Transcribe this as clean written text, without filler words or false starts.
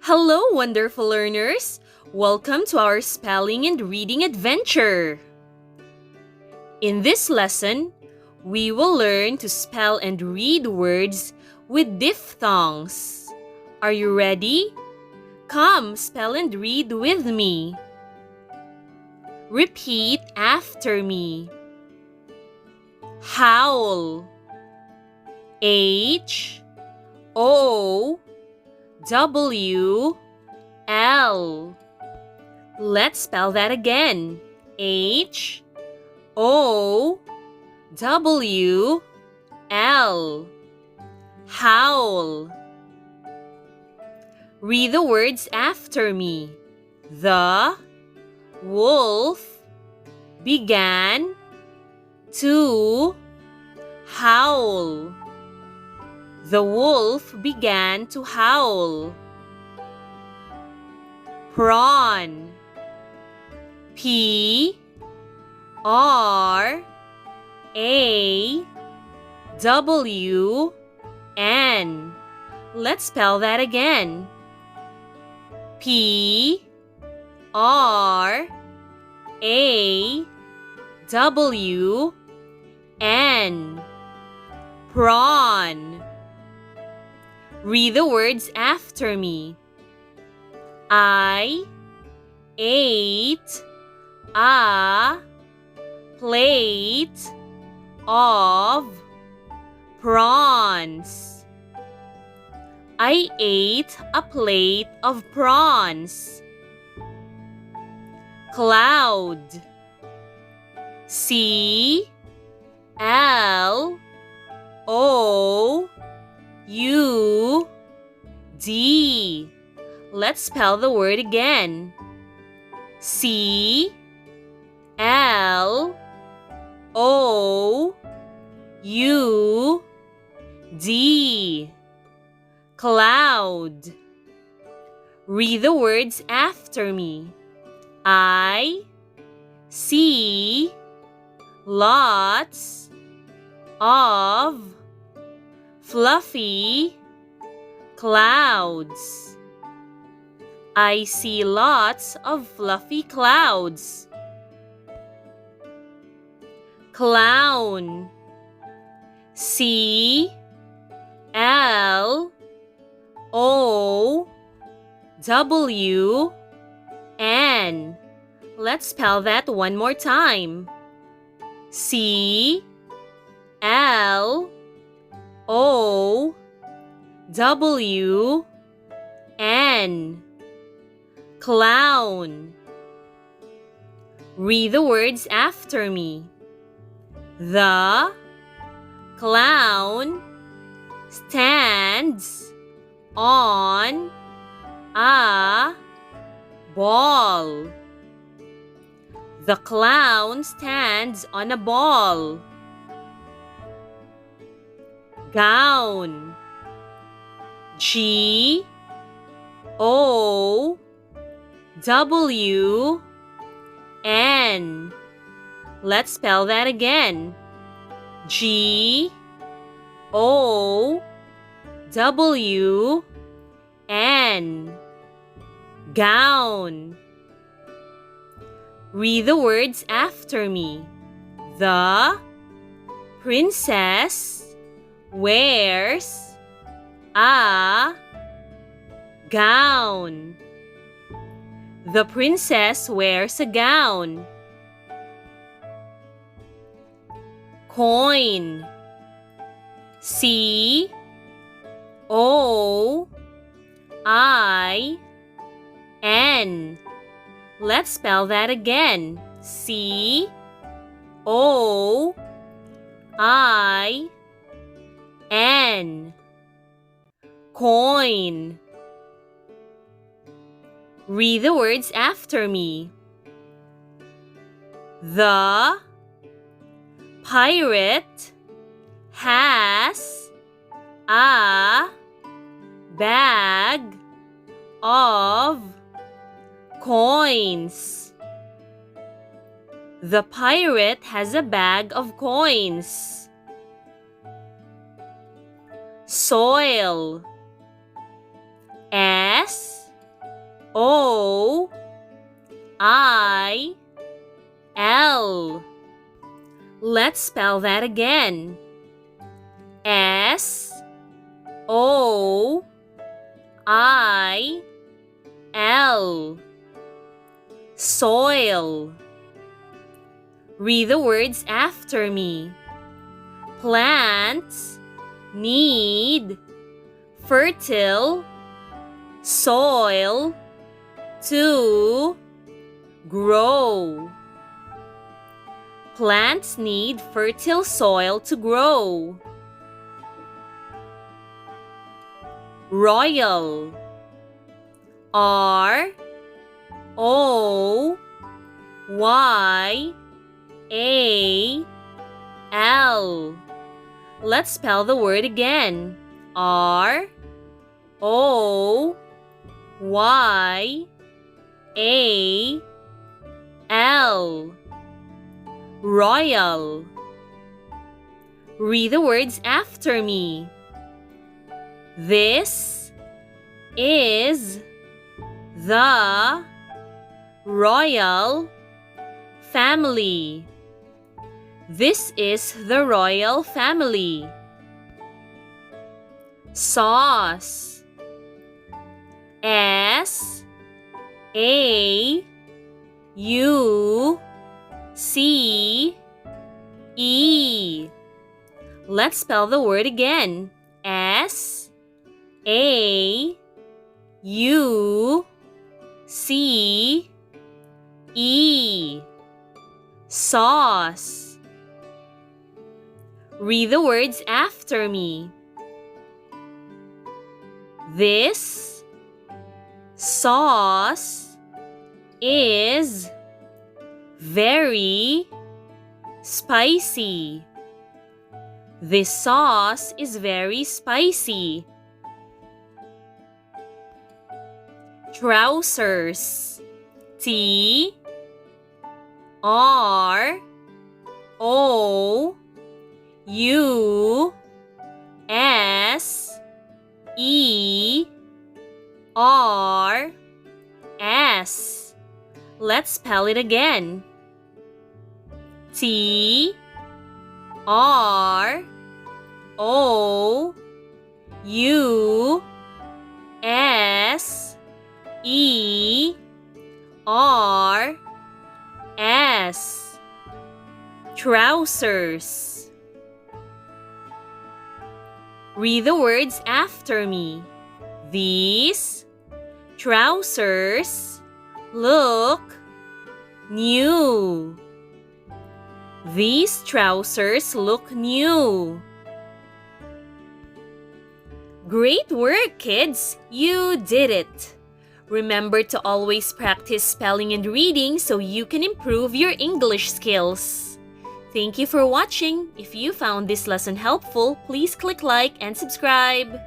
Hello, wonderful learners! Welcome to our spelling and reading adventure. In this lesson, we will learn to spell and read words with diphthongs. Are you ready? Come, spell and read with me. Repeat after me. Howl. H-O-W-L. Let's spell that again. H-O-W-L. Howl. Read the words after me. The wolf began to howl. The wolf began to howl. Prawn. P-R-A-W-N. Let's spell that again. P-R-A-W-N. Prawn. Read the words after me. I ate a plate of prawns. I ate a plate of prawns. Cloud. C-L-O-U-D. Let's spell the word again. C-L-O-U-D. Cloud. Read the words after me. I see lots of fluffy clouds. I see lots of fluffy clouds. Clown. C-L-O-W-N. Let's spell that one more time. C-L-O-W-N. Clown. Read the words after me. The clown stands on a ball. The clown stands on a ball. Gown. G-O-W-N. Let's spell that again. G-O-W-N. Gown. Read the words after me. The princess wears a gown. The princess wears a gown. Coin. C-O-I-N. Let's spell that again. C-O-I-N. Coin. Read the words after me. The pirate has a bag of coins. The pirate has a bag of coins. Soil. S O I L. Let's spell that again. S O I L. Soil. Read the words after me. Plants need fertile soil to grow. Plants need fertile soil to grow. Royal. R O Y A L. Let's spell the word again. R O Y A L. Royal. Read the words after me. This is the royal family. This is the royal family. Sauce. S A U C E. Let's spell the word again. S A U C E. Sauce. Read the words after me. This sauce is very spicy. This sauce is very spicy. Trousers. T R O U S E R S. Let's spell it again. T R O U S E R S. Trousers. Read the words after me. These trousers look new. These trousers look new. Great work, kids! You did it! Remember to always practice spelling and reading so you can improve your English skills. Thank you for watching. If you found this lesson helpful, please click like and subscribe.